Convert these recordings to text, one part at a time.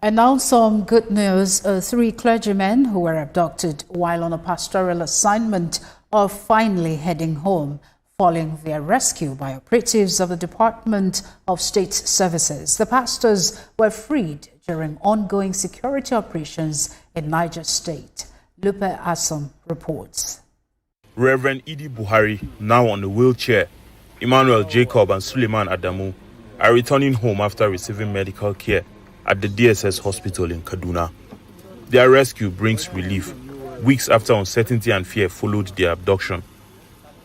And now some good news. Three clergymen who were abducted while on a pastoral assignment are finally heading home following their rescue by operatives of the Department of State Services. The pastors were freed during ongoing security operations in Niger State. Lupe Asom reports. Reverend Idi Buhari, now on a wheelchair, Emmanuel Jacob and Suleiman Adamu are returning home after receiving medical care at the DSS hospital in Kaduna. Their rescue brings relief weeks after uncertainty and fear followed their abduction.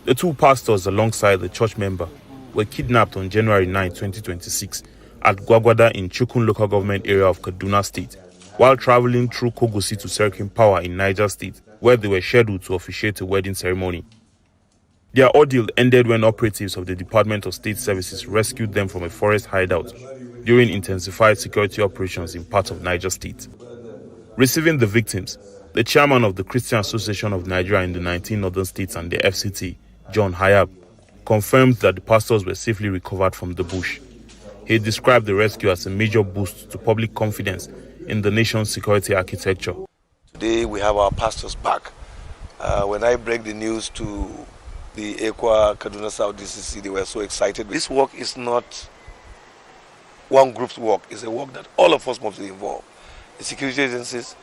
The two pastors alongside the church member were kidnapped on January 9, 2026 at Gwagwada in Chukun local government area of Kaduna State while traveling through Kogosi to Serkin Power in Niger State, where they were scheduled to officiate a wedding ceremony. Their ordeal ended when operatives of the Department of State Services rescued them from a forest hideout during intensified security operations in parts of Niger State. Receiving the victims, the chairman of the Christian Association of Nigeria in the 19 northern states and the FCT, John Hayab, confirmed that the pastors were safely recovered from the bush. He described the rescue as a major boost to public confidence in the nation's security architecture. Today we have our pastors back. When I break the news to the Ekwa Kaduna South DCC, they were so excited. This work is not one group's work. It's a work that all of us must be involved. The security agencies,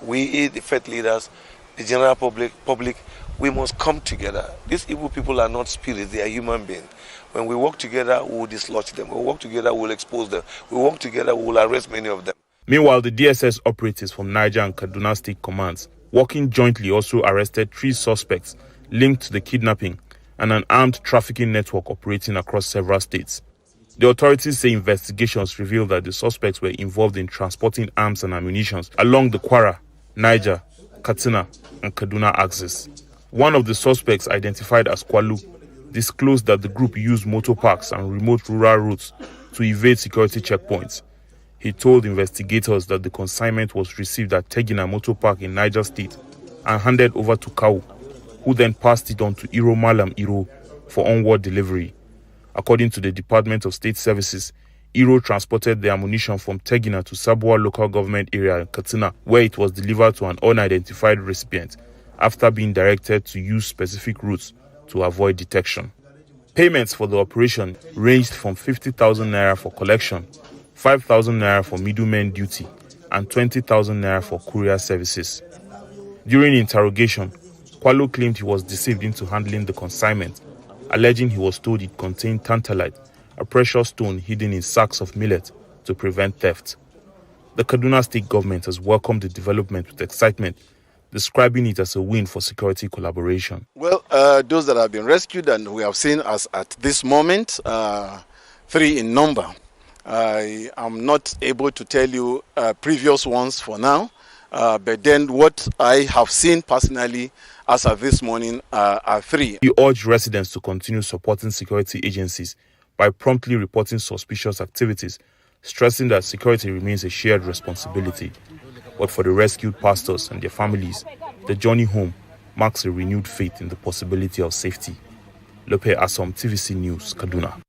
we, the faith leaders, the general public, we must come together. These evil people are not spirits, they are human beings. When we work together, we will dislodge them. When we work together, we will expose them. We work together, we will arrest many of them. Meanwhile, the DSS operatives from Niger and Kaduna State commands, working jointly, also arrested 3 suspects linked to the kidnapping and an armed trafficking network operating across several states. The authorities say investigations reveal that the suspects were involved in transporting arms and ammunition along the Kwara, Niger, Katsina, and Kaduna axis. One of the suspects, identified as Kwalu, disclosed that the group used motor parks and remote rural routes to evade security checkpoints. He told investigators that the consignment was received at Tegina Motor Park in Niger State and handed over to Kau, who then passed it on to Iro Malam Iro for onward delivery. According to the Department of State Services, Iro transported the ammunition from Tegina to Sabwa local government area in Katsina, where it was delivered to an unidentified recipient after being directed to use specific routes to avoid detection. Payments for the operation ranged from 50,000 naira for collection, 5,000 naira for middleman duty, and 20,000 naira for courier services. During interrogation, Kwalo claimed he was deceived into handling the consignment, alleging he was told it contained tantalite, a precious stone hidden in sacks of millet, to prevent theft. The Kaduna State government has welcomed the development with excitement, describing it as a win for security collaboration. Well, those that have been rescued and we have seen as at this moment, 3 in number. I am not able to tell you previous ones for now, but then what I have seen personally as of this morning are 3. He urged residents to continue supporting security agencies by promptly reporting suspicious activities, stressing that security remains a shared responsibility. But for the rescued pastors and their families, the journey home marks a renewed faith in the possibility of safety. Lupe Asom, TVC News, Kaduna.